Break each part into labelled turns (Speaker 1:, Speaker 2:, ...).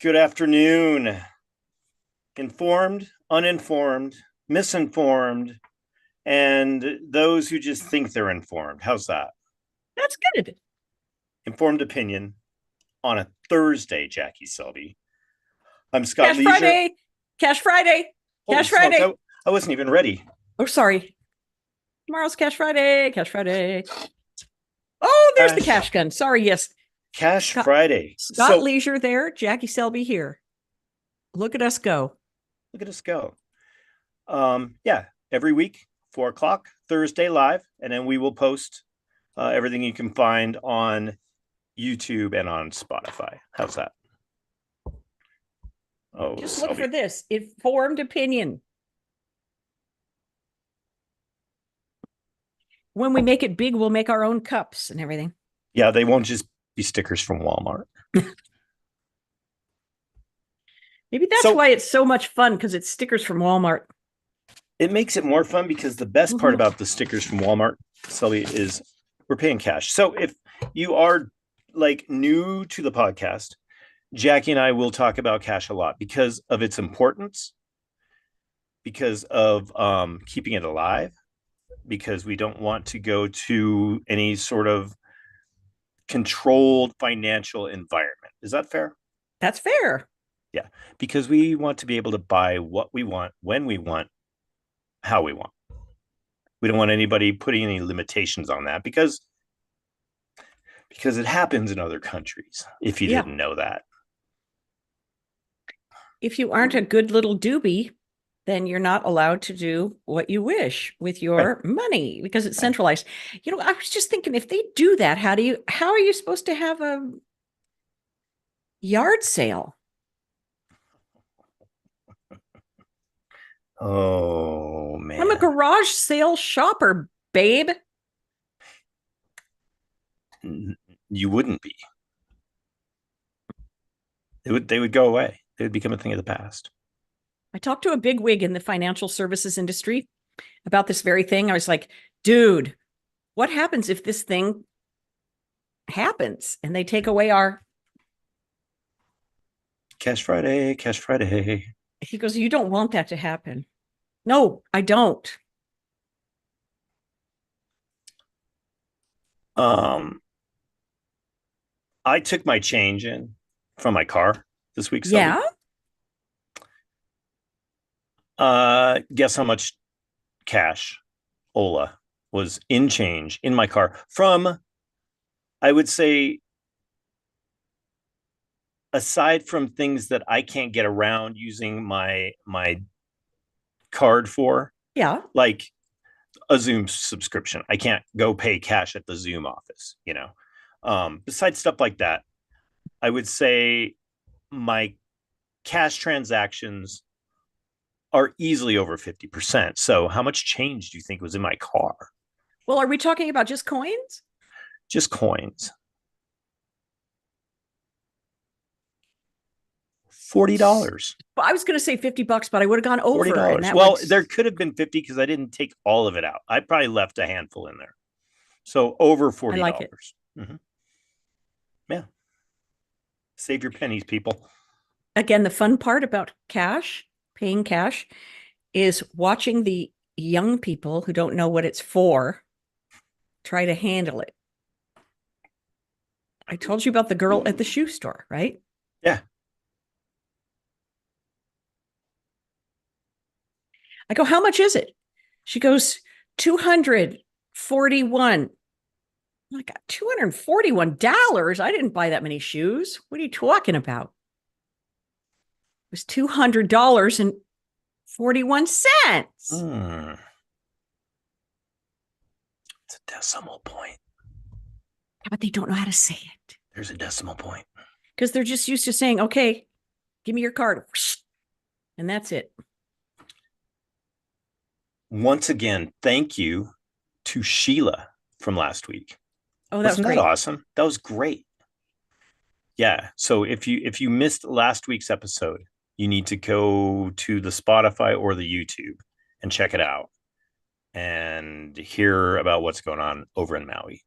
Speaker 1: Good afternoon. Informed, uninformed, misinformed, and those who just think they're informed. How's that?
Speaker 2: That's good.
Speaker 1: Informed opinion on a Thursday, Jackie Selby. I'm Scott
Speaker 2: Cash
Speaker 1: Leisure.
Speaker 2: Friday. Cash Friday.
Speaker 1: Holy
Speaker 2: Cash
Speaker 1: smokes,
Speaker 2: Friday.
Speaker 1: I wasn't even ready.
Speaker 2: Oh, sorry. Tomorrow's Cash Friday. Cash Friday. Oh, there's the
Speaker 1: Cash,
Speaker 2: cash gun. Sorry, yes.
Speaker 1: Cash
Speaker 2: Scott,
Speaker 1: Friday.
Speaker 2: Scott
Speaker 1: So
Speaker 2: Leisure there. Jackie Selby here. Look at us go.
Speaker 1: look at us go. Yeah, every week, 4 o'clock, Thursday live, and then we will post everything you can find on YouTube and on Spotify. How's that? Oh,
Speaker 2: Just look for
Speaker 1: Selby.
Speaker 2: this informed opinion. When we make it big, we'll make our own cups and everything.
Speaker 1: Yeah, they won't just be stickers from Walmart.
Speaker 2: Maybe that's
Speaker 1: So
Speaker 2: why it's so much fun because it's stickers from Walmart.
Speaker 1: it makes it more fun because the best part
Speaker 2: Mhm.
Speaker 1: about the stickers from Walmart, Sully, is we're paying cash. So if you are like new to the podcast, Jackie and I will talk about cash a lot because of its importance, because of keeping it alive, because we don't want to go to any sort of controlled financial environment. Is that fair?
Speaker 2: That's fair.
Speaker 1: Yeah, because we want to be able to buy what we want, when we want, how we want. We don't want anybody putting any limitations on that because it happens in other countries. If you
Speaker 2: Yeah.
Speaker 1: didn't know that,
Speaker 2: If you aren't a good little doobie, then you're not allowed to do what you wish with
Speaker 1: right?
Speaker 2: your money because it's
Speaker 1: Right.
Speaker 2: centralized. I was just thinking if they do that, how are you supposed to have a yard sale?
Speaker 1: Oh
Speaker 2: I'm a
Speaker 1: man,
Speaker 2: garage sale shopper, babe.
Speaker 1: you wouldn't be. They would go away. They would become a thing of the past.
Speaker 2: I talked to a big wig in the financial services industry about this very thing. I was like, dude, what happens if this thing happens and they take away our
Speaker 1: Cash Friday, Cash Friday.
Speaker 2: he goes, you don't want that to happen. No, I don't.
Speaker 1: Um, I took my change in from my car this week,
Speaker 2: Yeah.
Speaker 1: Selby. Guess how much cash Ola was in change in my car from, I would say, aside from things that I can't get around using my card for,
Speaker 2: Yeah.
Speaker 1: like a Zoom subscription. I can't go pay cash at the Zoom office. Besides stuff like that, I would say my cash transactions are easily over 50%. So how much change do you think was in my car?
Speaker 2: Well, are we talking about just coins?
Speaker 1: Just coins. $40.
Speaker 2: I was going to say $50, but I would have gone
Speaker 1: Forty
Speaker 2: over, and
Speaker 1: dollars.
Speaker 2: that would.
Speaker 1: Well, there could have been 50 because I didn't take all of it out. I probably left a handful in there. So over
Speaker 2: I
Speaker 1: forty
Speaker 2: like it.
Speaker 1: dollars. Mm-hmm. Yeah. Save your pennies, people.
Speaker 2: Again, the fun part about cash, paying cash, is watching the young people who don't know what it's for try to handle it. I told you about the girl at the shoe store, right?
Speaker 1: Yeah.
Speaker 2: I go, how much is it? She goes, 241. I'm like, $241? I didn't buy that many shoes. What are you talking about? It was $200.41.
Speaker 1: It's a decimal point.
Speaker 2: But they don't know how to say it
Speaker 1: There's a decimal point.
Speaker 2: because they're just used to saying, okay, give me your card. And that's it.
Speaker 1: Once again, thank you to Sheila from last week.
Speaker 2: Oh, that was
Speaker 1: Wasn't that
Speaker 2: great.
Speaker 1: awesome? That was great. Yeah. So if you missed last week's episode, you need to go to the Spotify or the YouTube and check it out and hear about what's going on over in Maui.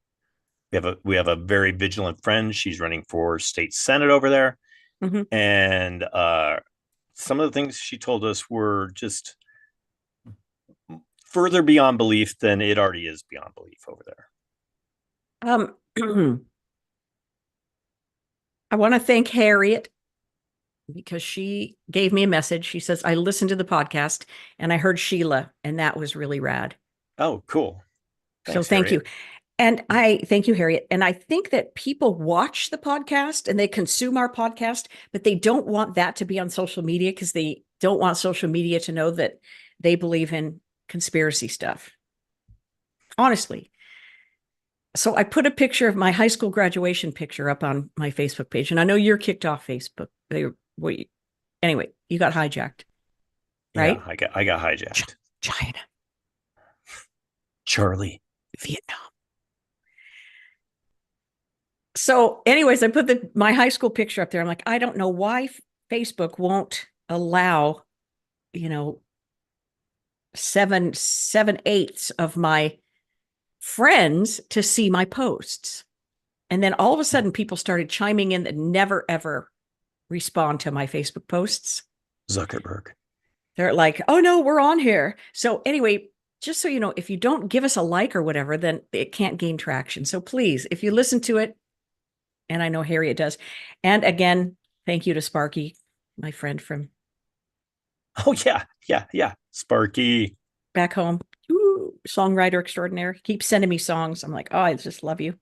Speaker 1: We have a very vigilant friend. She's running for state senate over there,
Speaker 2: Mhm.
Speaker 1: And some of the things she told us were just further beyond belief than it already is beyond belief over there.
Speaker 2: I want to thank Harriet because she gave me a message. She says, I listened to the podcast and I heard Sheila, and that was really rad.
Speaker 1: Oh, cool.
Speaker 2: So
Speaker 1: Thanks,
Speaker 2: thank you.
Speaker 1: Harriet.
Speaker 2: And I thank you, Harriet. And I think that people watch the podcast and they consume our podcast, but they don't want that to be on social media because they don't want social media to know that they believe in conspiracy stuff. Honestly. So I put a picture of my high school graduation picture up on my Facebook page. And I know you're kicked off Facebook. Anyway, you got hijacked,
Speaker 1: Yeah,
Speaker 2: right?
Speaker 1: I got hijacked.
Speaker 2: China,
Speaker 1: Charlie.
Speaker 2: Vietnam. So, anyways, I put my high school picture up there. I'm like, I don't know why Facebook won't allow, you know, seven eighths of my friends to see my posts. And then all of a sudden, people started chiming in that never ever respond to my Facebook posts.
Speaker 1: Zuckerberg.
Speaker 2: They're like, oh no, we're on here. So anyway, just so you know, if you don't give us a like or whatever, then it can't gain traction. So please, if you listen to it, and I know Harriet does. And again, thank you to Sparky, my friend from
Speaker 1: Oh, yeah. Sparky.
Speaker 2: back home. Ooh, songwriter extraordinaire. He keeps sending me songs. I'm like, oh, I just love you.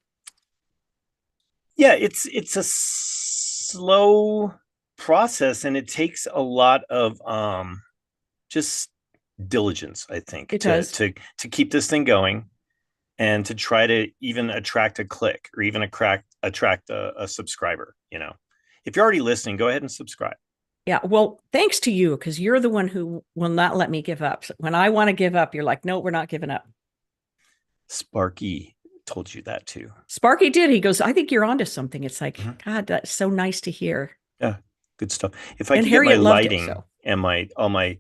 Speaker 1: Yeah, it's a slow process and it takes a lot of just diligence, I think,
Speaker 2: It does.
Speaker 1: to keep this thing going and to try to even attract a click or even attract a subscriber, you know. If you're already listening, go ahead and subscribe.
Speaker 2: Yeah. Well, thanks to you, because you're the one who will not let me give up. So when I want to give up, you're like, no, we're not giving up.
Speaker 1: Sparky told you that too.
Speaker 2: Sparky did. He goes, I think you're onto something. It's like,
Speaker 1: Mhm.
Speaker 2: God, that's so nice to hear.
Speaker 1: Yeah, good stuff. If I
Speaker 2: And
Speaker 1: could get my
Speaker 2: Harriet loved it.
Speaker 1: lighting
Speaker 2: So,
Speaker 1: and all my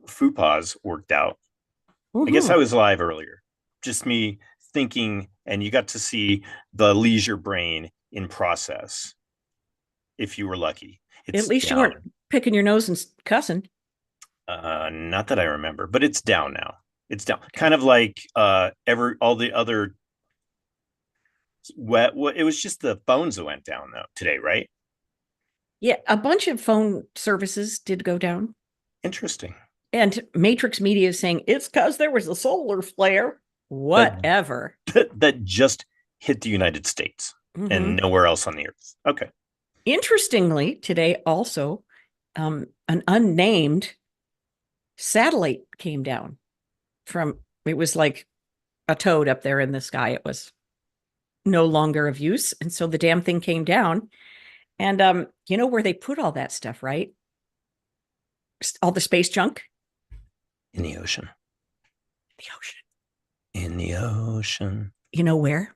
Speaker 1: fupas worked out, I guess I
Speaker 2: woohoo.
Speaker 1: was live earlier. Just me thinking, and you got to see the leisure brain in process if you were lucky.
Speaker 2: At
Speaker 1: It's
Speaker 2: least you
Speaker 1: down.
Speaker 2: weren't picking your nose and cussing.
Speaker 1: Not that I remember, but it's down now. It's down. Kind of like all the other it was just the phones that went down though today, right?
Speaker 2: Yeah, a bunch of phone services did go down.
Speaker 1: Interesting.
Speaker 2: And Matrix Media is saying it's because there was a solar flare.
Speaker 1: That
Speaker 2: Whatever.
Speaker 1: that just hit the United States and
Speaker 2: Mhm.
Speaker 1: nowhere else on the earth. Okay.
Speaker 2: Interestingly, today also, an unnamed satellite came down from, it was like a toad up there in the sky. It was no longer of use. And so the damn thing came down. And you know where they put all that stuff, right? All the space junk?
Speaker 1: In the ocean.
Speaker 2: The ocean.
Speaker 1: In the ocean.
Speaker 2: You know where?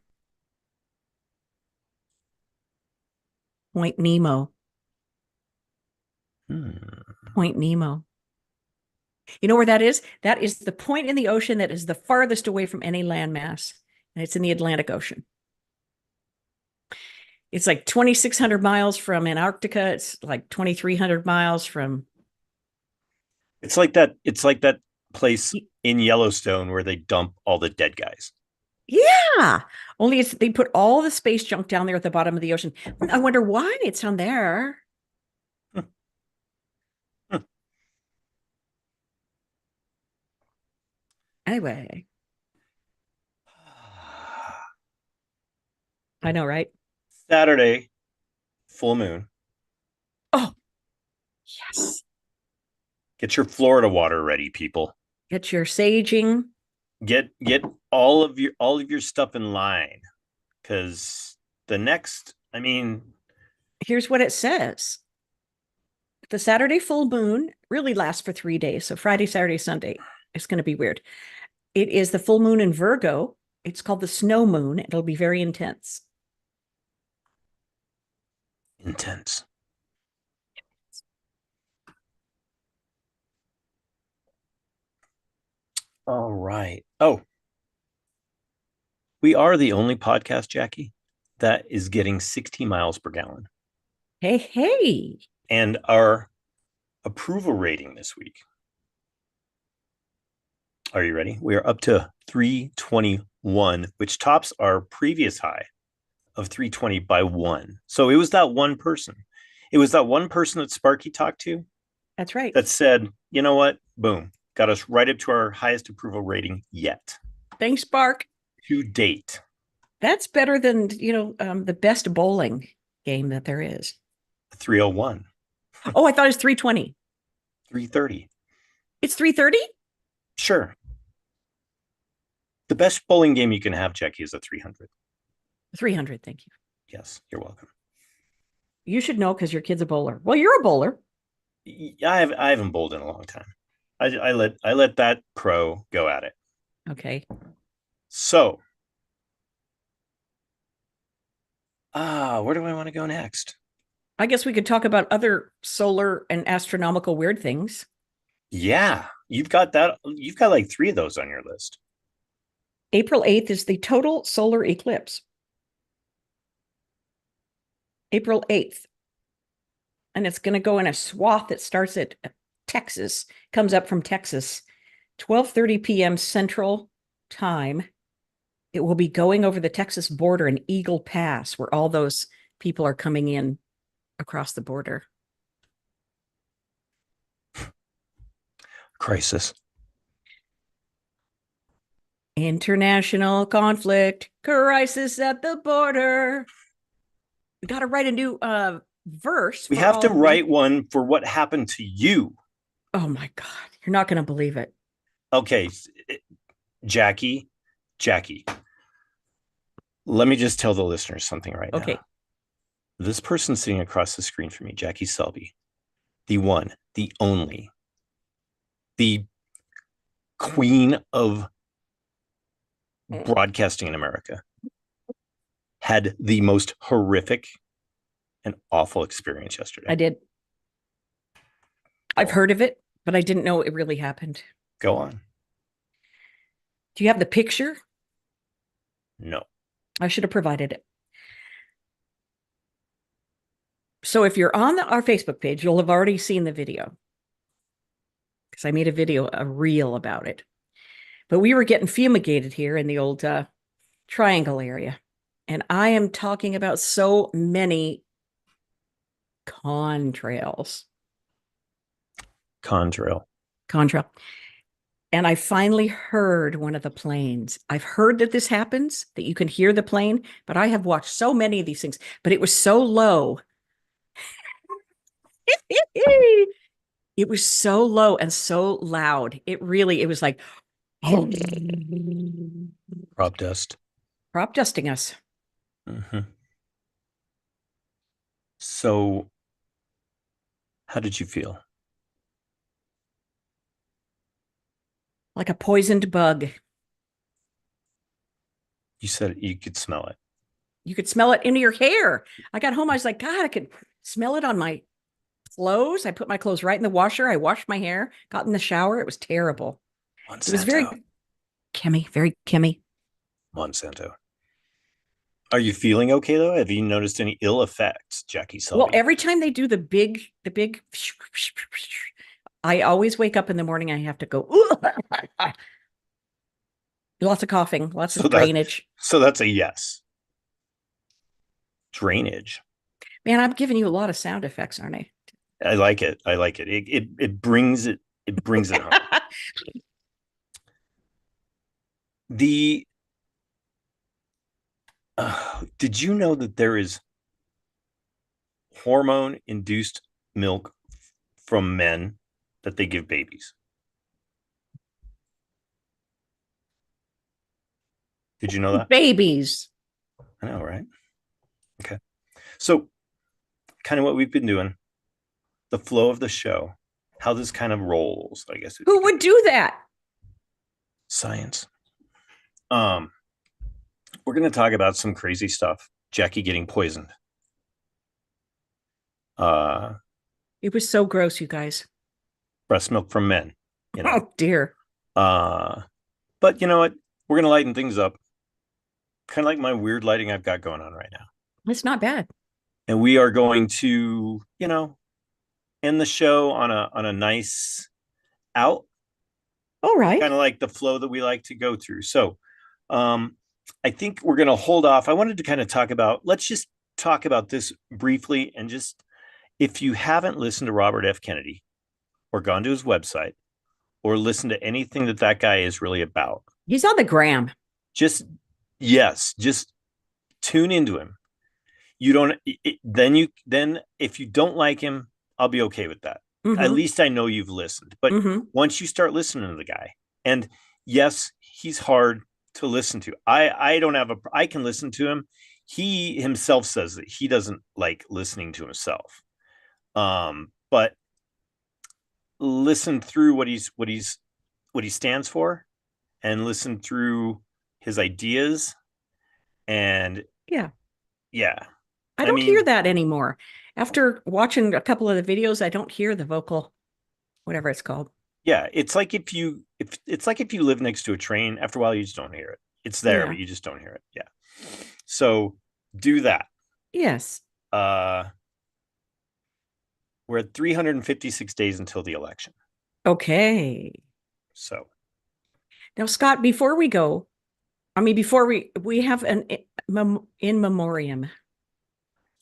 Speaker 2: Point Nemo. Point Nemo. You know where that is? That is the point in the ocean that is the farthest away from any landmass. And it's in the Atlantic Ocean. It's like 2,600 miles from Antarctica. It's like 2,300 miles from.
Speaker 1: It's like that place in Yellowstone where they dump all the dead guys.
Speaker 2: Yeah. Only they put all the space junk down there at the bottom of the ocean. I wonder why it's down there. Anyway, I know, right?
Speaker 1: Saturday, full moon.
Speaker 2: Oh, yes.
Speaker 1: Get your Florida water ready, people.
Speaker 2: Get your saging.
Speaker 1: Get all of your stuff in line because the next, I mean,
Speaker 2: Here's what it says. The Saturday full moon really lasts for 3 days. So Friday, Saturday, Sunday. It's going to be weird. It is the full moon in Virgo. It's called the snow moon. It'll be very intense.
Speaker 1: intense. All right. Oh, we are the only podcast, Jackie, that is getting 60 miles per gallon.
Speaker 2: Hey, hey.
Speaker 1: And our approval rating this week. Are you ready? We are up to 321, which tops our previous high of 320 by one. So it was that one person. It was that one person that Sparky talked to
Speaker 2: That's right.
Speaker 1: that said, you know what? Boom. Got us right up to our highest approval rating yet
Speaker 2: Thanks, Spark.
Speaker 1: to date.
Speaker 2: That's better than, the best bowling game that there is.
Speaker 1: 301,
Speaker 2: Oh, I thought it was 320.
Speaker 1: 330.
Speaker 2: It's 330?
Speaker 1: Sure. The best bowling game you can have, Jackie, is a 300.
Speaker 2: 300, thank you.
Speaker 1: Yes, you're welcome.
Speaker 2: You should know because your kid's a bowler. Well, you're a bowler.
Speaker 1: I haven't bowled in a long time. I let that pro go at it.
Speaker 2: Okay.
Speaker 1: So, where do I want to go next?
Speaker 2: I guess we could talk about other solar and astronomical weird things.
Speaker 1: Yeah, you've got that. You've got like 3 of those on your list.
Speaker 2: April 8th is the total solar eclipse. April 8th. And it's going to go in a swath that starts at Texas, comes up from Texas, 12:30 p.m. Central Time. It will be going over the Texas border in Eagle Pass, where all those people are coming in across the border.
Speaker 1: Crisis.
Speaker 2: International conflict, crisis at the border. We got to write a new verse.
Speaker 1: We have to write one for what happened to you.
Speaker 2: Oh my God. You're not going to believe it.
Speaker 1: Okay, Jackie, let me just tell the listeners something right now. This person sitting across the screen from me, Jackie Selby, the one, the only, the queen of broadcasting in America, had the most horrific and awful experience yesterday.
Speaker 2: I did. I've heard of it, but I didn't know it really happened.
Speaker 1: Go on.
Speaker 2: Do you have the picture?
Speaker 1: No.
Speaker 2: I should have provided it. So if you're on our Facebook page, you'll have already seen the video because I made a reel about it. But we were getting fumigated here in the old Triangle area. And I am talking about so many contrails.
Speaker 1: Contrail.
Speaker 2: And I finally heard one of the planes. I've heard that this happens, that you can hear the plane, but I have watched so many of these things, but it was so low. It was so low and so loud. It was like
Speaker 1: prop dusting
Speaker 2: us.
Speaker 1: Mm-hmm. So how did you feel?
Speaker 2: Like a poisoned bug.
Speaker 1: You said you could smell it.
Speaker 2: You could smell it into your hair. I got home. I was like, God, I could smell it on my clothes. I put my clothes right in the washer. I washed my hair, got in the shower. It was terrible.
Speaker 1: Monsanto.
Speaker 2: It was very Kimmy.
Speaker 1: Monsanto. Are you feeling okay though? Have you noticed any ill effects, Jackie Selby?
Speaker 2: Well, every time they do the big, I always wake up in the morning. I have to go. Lots of coughing, lots of drainage.
Speaker 1: So that's a yes. Drainage.
Speaker 2: Man, I'm giving you a lot of sound effects, aren't I?
Speaker 1: I like it. It brings it home. Did you know that there is hormone-induced milk from men that they give babies? Did you know that?
Speaker 2: Babies.
Speaker 1: I know, right? Okay. So kind of what we've been doing, the flow of the show, how this kind of rolls, I guess.
Speaker 2: Who would do that?
Speaker 1: Science. We're going to talk about some crazy stuff. Jackie getting poisoned.
Speaker 2: It was so gross, you guys.
Speaker 1: Breast milk from men.
Speaker 2: You know? Oh, dear.
Speaker 1: But you know what? We're going to lighten things up. Kind of like my weird lighting I've got going on right now.
Speaker 2: It's not bad.
Speaker 1: and we are going to, end the show on a nice out,
Speaker 2: All right.
Speaker 1: kind of like the flow that we like to go through. So, I think we're going to hold off. I wanted to kind of let's just talk about this briefly, and just, if you haven't listened to Robert F. Kennedy or gone to his website or listened to anything that guy is really about,
Speaker 2: He's on the gram.
Speaker 1: just, yes, just tune into him. You don't, then if you don't like him, I'll be okay with that.
Speaker 2: Mm-hmm.
Speaker 1: At least I know you've listened. But once you start listening to the guy, and yes, he's hard to listen to. I can listen to him. He himself says that he doesn't like listening to himself. But listen through what he stands for, and listen through his ideas. And
Speaker 2: yeah.
Speaker 1: I
Speaker 2: don't hear that anymore. After watching a couple of the videos, I don't hear the vocal, whatever it's called.
Speaker 1: Yeah, it's like if you live next to a train, after a while you just don't hear it. It's there, but you just don't hear it. Yeah. So do that.
Speaker 2: Yes.
Speaker 1: We're at 356 days until the election.
Speaker 2: Okay.
Speaker 1: So
Speaker 2: now, Scott, before we go, before we have an in memoriam.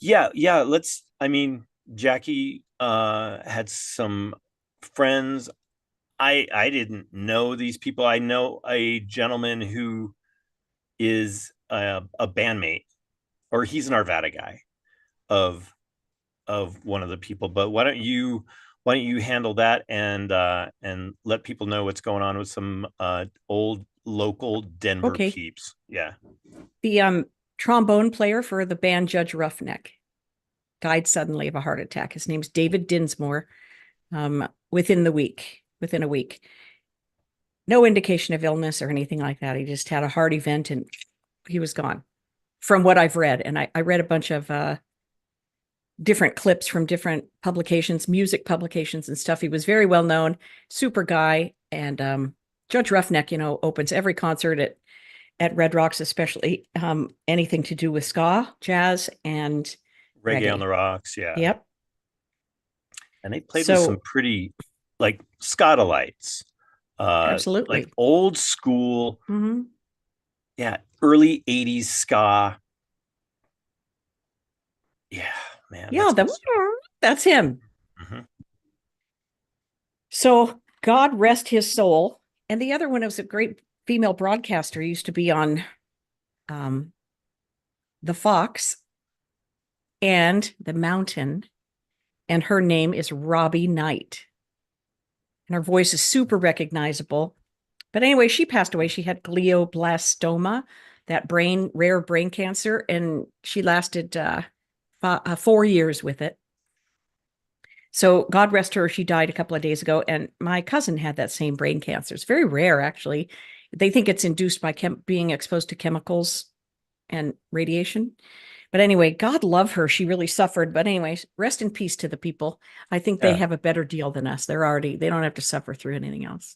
Speaker 1: Yeah. Jackie had some friends. I didn't know these people. I know a gentleman who is a bandmate, or he's an Arvada guy of one of the people. But why don't you handle that, and let people know what's going on with some old local Denver peeps. Yeah.
Speaker 2: The trombone player for the band Judge Roughneck died suddenly of a heart attack. His name's David Dinsmore. Within a week. No indication of illness or anything like that. He just had a heart event and he was gone, from what I've read. And I read a bunch of different clips from different publications, music publications and stuff. He was very well known, super guy. And Judge Roughneck, opens every concert at Red Rocks, especially anything to do with ska, jazz, and
Speaker 1: reggae on the rocks. Yeah.
Speaker 2: Yep.
Speaker 1: And they played with some pretty, like, Scotalites.
Speaker 2: Absolutely.
Speaker 1: Like old school.
Speaker 2: Mm-hmm.
Speaker 1: Yeah. Early 80s ska. Yeah, man.
Speaker 2: Yeah, that's him.
Speaker 1: Mm-hmm.
Speaker 2: So God rest his soul. And the other one was a great female broadcaster, used to be on the Fox and the Mountain. And her name is Robbie Knight. And her voice is super recognizable. But anyway, she passed away. She had glioblastoma, that rare brain cancer, and she lasted 4 years with it. So God rest her. She died a couple of days ago. And my cousin had that same brain cancer. It's very rare, actually. They think it's induced by being exposed to chemicals and radiation. But anyway, God love her. She really suffered. But anyways, rest in peace to the people. I think they have a better deal than us. They don't have to suffer through anything else.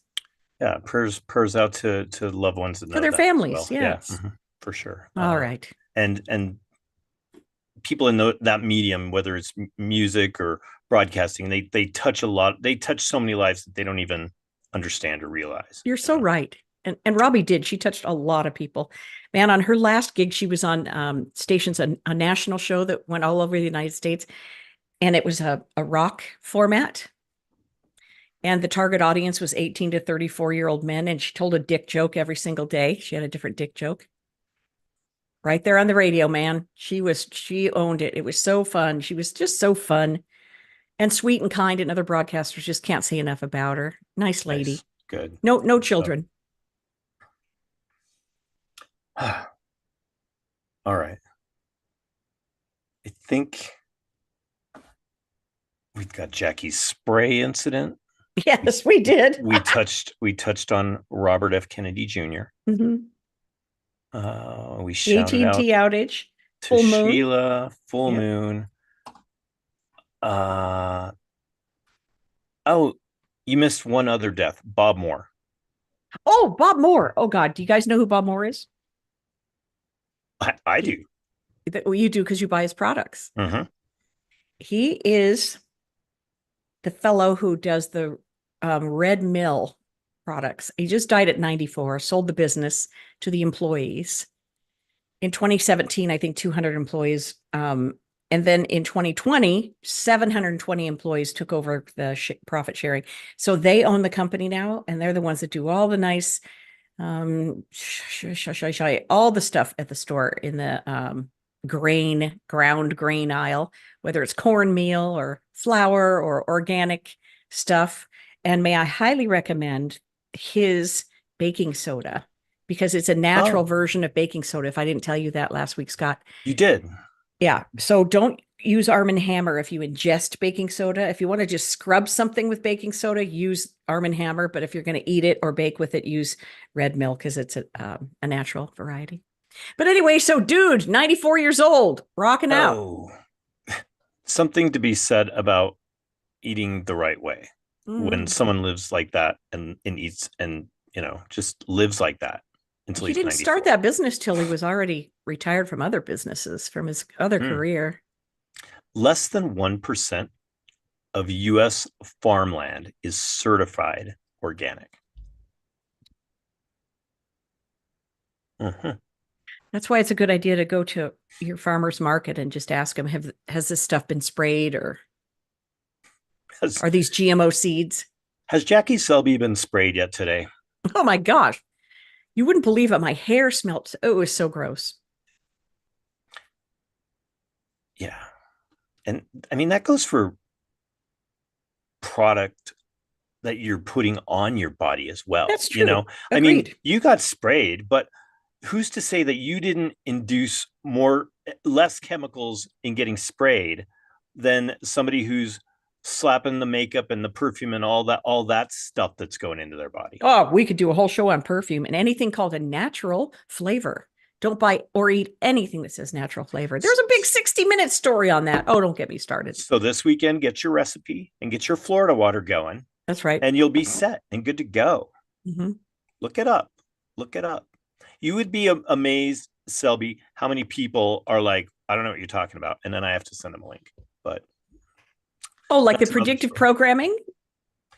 Speaker 1: Yeah. Prayers out to loved ones that know
Speaker 2: to their families.
Speaker 1: Well.
Speaker 2: Yes.
Speaker 1: Yeah, for sure.
Speaker 2: All right.
Speaker 1: And people in that medium, whether it's music or broadcasting, they touch a lot. They touch so many lives that they don't even understand or realize.
Speaker 2: You're so right. And Robbie did. She touched a lot of people. Man, on her last gig, she was on stations, a national show that went all over the United States. And it was a rock format. And the target audience was 18 to 34-year-old men. And she told a dick joke every single day. She had a different dick joke. Right there on the radio, man. She owned it. It was so fun. She was just so fun and sweet and kind. And other broadcasters just can't say enough about her. Nice lady.
Speaker 1: Nice. Good.
Speaker 2: No children.
Speaker 1: All right. I think we've got Jackie's spray incident.
Speaker 2: Yes, we did.
Speaker 1: we touched on Robert F. Kennedy Jr.
Speaker 2: Mm-hmm.
Speaker 1: We
Speaker 2: shouted
Speaker 1: out
Speaker 2: AT&T outage.
Speaker 1: to
Speaker 2: Full moon.
Speaker 1: Sheila, full moon. Oh, you missed one other death, Bob Moore.
Speaker 2: Oh, Bob Moore. Oh God, do you guys know who Bob Moore is?
Speaker 1: I do.
Speaker 2: You do because you buy his products.
Speaker 1: Mm-hmm.
Speaker 2: He is the fellow who does the Red Mill products. He just died at 94, sold the business to the employees. In 2017, I think 200 employees. And then in 2020, 720 employees took over the profit sharing. So they own the company now, and they're the ones that do all the nice, all the stuff at the store in the ground grain aisle, whether it's cornmeal or flour or organic stuff. And may I highly recommend his baking soda, because it's a natural
Speaker 1: Oh,
Speaker 2: version of baking soda. If I didn't tell you that last week, Scott.
Speaker 1: you did.
Speaker 2: Yeah. So don't use Arm& Hammer if you ingest baking soda. If you want to just scrub something with baking soda, use Arm & Hammer. But if you're going to eat it or bake with it, use Red Mill, because it's a natural variety. But anyway, so dude, 94 years old, rocking out.
Speaker 1: Oh, something to be said about eating the right way when someone lives like that and eats and, just lives like that until
Speaker 2: He
Speaker 1: he's
Speaker 2: didn't
Speaker 1: 94.
Speaker 2: start that business till he was already retired from other businesses, from his other career.
Speaker 1: Less than 1% of US farmland is certified organic.
Speaker 2: That's why it's a good idea to go to your farmer's market and just ask them, has this stuff been sprayed, or are these GMO seeds?
Speaker 1: Has Jackie Selby been sprayed yet today?
Speaker 2: Oh my gosh. You wouldn't believe it. My hair smelled. Oh, it was so gross.
Speaker 1: Yeah. And I mean, that goes for product that you're putting on your body as well.
Speaker 2: That's true.
Speaker 1: I mean,
Speaker 2: Agreed.
Speaker 1: you got sprayed, but who's to say that you didn't induce less chemicals in getting sprayed than somebody who's slapping the makeup and the perfume and all that stuff that's going into their body?
Speaker 2: Oh, we could do a whole show on perfume and anything called a natural flavor. Don't buy or eat anything that says natural flavor. There's a big 60-minute story on that. Oh, don't get me started.
Speaker 1: So this weekend, get your recipe and get your Florida water going.
Speaker 2: That's right.
Speaker 1: And you'll be set and good to go.
Speaker 2: Mm-hmm.
Speaker 1: Look it up. Look it up. You would be amazed, Selby, how many people are like, I don't know what you're talking about. And then I have to send them a link. But
Speaker 2: like the predictive programming?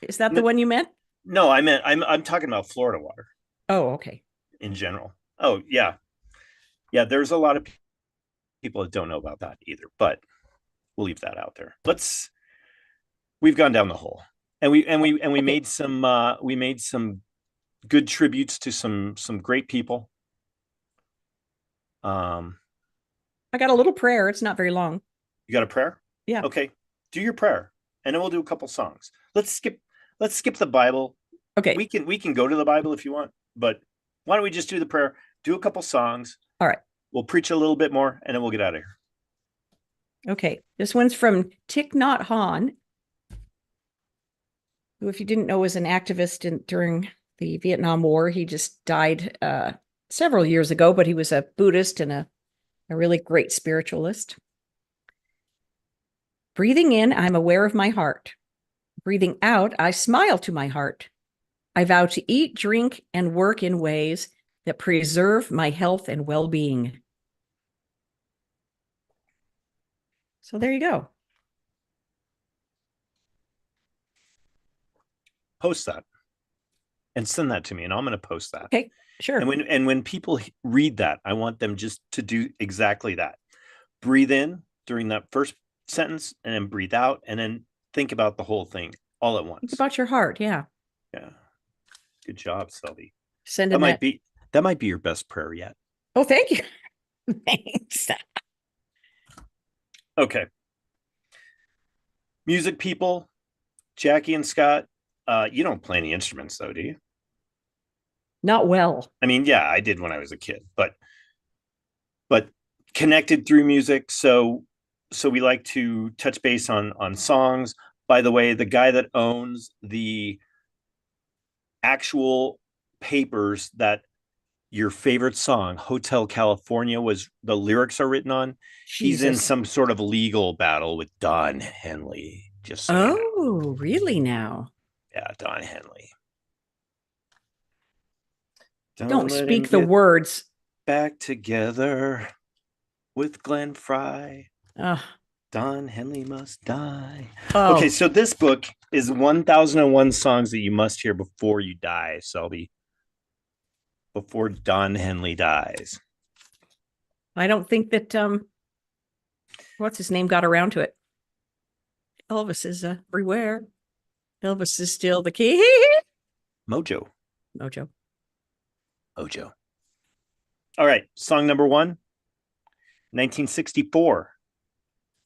Speaker 2: Is that the one you meant?
Speaker 1: No, I'm talking about Florida water.
Speaker 2: Oh, okay.
Speaker 1: In general. Oh, yeah. Yeah, there's a lot of people that don't know about that either, but we'll leave that out there. We've gone down the hole. And we made some good tributes to some great people.
Speaker 2: I got a little prayer. It's not very long.
Speaker 1: You got a prayer?
Speaker 2: Yeah.
Speaker 1: Okay. Do your prayer, and then we'll do a couple songs. Let's skip the Bible.
Speaker 2: Okay.
Speaker 1: We can go to the Bible if you want, but why don't we just do the prayer, do a couple songs.
Speaker 2: All right.
Speaker 1: We'll preach a little bit more, and then we'll get out of here.
Speaker 2: Okay. This one's from Thich Nhat Hanh, who, if you didn't know, was an activist during the Vietnam War. He just died several years ago, but he was a Buddhist and a really great spiritualist. Breathing in, I'm aware of my heart. Breathing out, I smile to my heart. I vow to eat, drink, and work in ways that preserve my health and well-being. So there you go.
Speaker 1: Post that and send that to me, and I'm going to post that.
Speaker 2: Okay, sure.
Speaker 1: And when people read that, I want them just to do exactly that. Breathe in during that first sentence, and then breathe out, and then think about the whole thing all at once.
Speaker 2: Think about your heart. Yeah.
Speaker 1: Yeah. Good job, Selby.
Speaker 2: That
Speaker 1: might be your best prayer yet.
Speaker 2: Oh, thank you. Thanks.
Speaker 1: Okay. Music people, Jackie and Scott, you don't play any instruments though, do you?
Speaker 2: Not well.
Speaker 1: I mean, yeah, I did when I was a kid, but connected through music. So we like to touch base on songs. By the way, the guy that owns the actual papers that your favorite song, Hotel California, the lyrics are written on, he's in some sort of legal battle with Don Henley. Just so
Speaker 2: really now?
Speaker 1: Yeah, Don Henley.
Speaker 2: Don't speak the words.
Speaker 1: Back together with Glenn Fry. Don Henley must die.
Speaker 2: Oh,
Speaker 1: Okay, so this book is 1001 songs that you must hear before you die, Selby. Before Don Henley dies.
Speaker 2: I don't think that what's his name got around to it. Elvis is everywhere. Elvis is still the key.
Speaker 1: Mojo.
Speaker 2: Mojo.
Speaker 1: Mojo. All right, song number 1, 1964.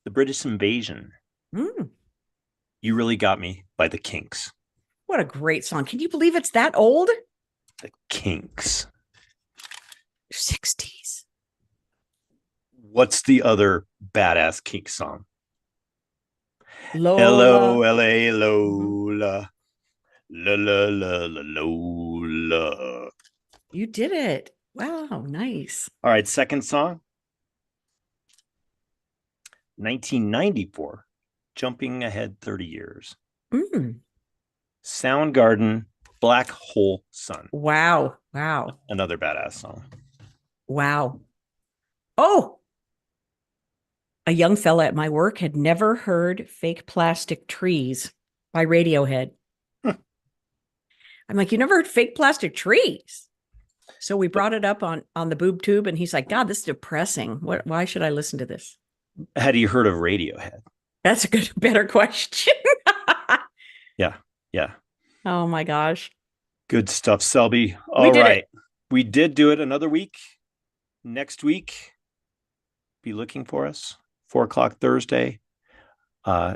Speaker 1: The British Invasion.
Speaker 2: Mm,
Speaker 1: You Really Got Me by the Kinks.
Speaker 2: what a great song. Can you believe it's that old?
Speaker 1: The Kinks.
Speaker 2: 60s.
Speaker 1: What's the other badass Kinks song?
Speaker 2: Lola.
Speaker 1: L-O-L-A Lola. La la la la Lola.
Speaker 2: You did it. Wow, nice.
Speaker 1: All right, second song. 1994. Jumping ahead 30 years.
Speaker 2: Mm,
Speaker 1: Soundgarden, Black Hole Sun.
Speaker 2: wow. Wow.
Speaker 1: Another badass song.
Speaker 2: Wow. Oh, a young fella at my work had never heard Fake Plastic Trees by Radiohead. I'm like, you never heard Fake Plastic Trees? So we brought it up on the boob tube, and he's like, God, this is depressing. Why should I listen to this?
Speaker 1: Had you heard of Radiohead?
Speaker 2: That's a better question.
Speaker 1: Yeah. Yeah.
Speaker 2: Oh my gosh.
Speaker 1: Good stuff, Selby.
Speaker 2: We
Speaker 1: All
Speaker 2: did
Speaker 1: right.
Speaker 2: it.
Speaker 1: We did do it another week. Next week, be looking for us. 4:00 Thursday.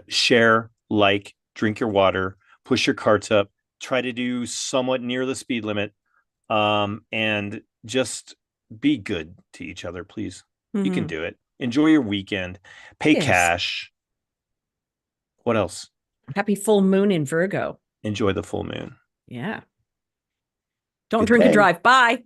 Speaker 1: Share, like, drink your water, push your carts up, try to do somewhat near the speed limit, and just be good to each other, please. You can
Speaker 2: Mhm.
Speaker 1: do it. Enjoy your weekend. Pay
Speaker 2: Yes.
Speaker 1: cash. What else?
Speaker 2: Happy full moon in Virgo.
Speaker 1: Enjoy the full moon.
Speaker 2: Yeah. Don't
Speaker 1: Good
Speaker 2: drink and
Speaker 1: day.
Speaker 2: drive. Bye.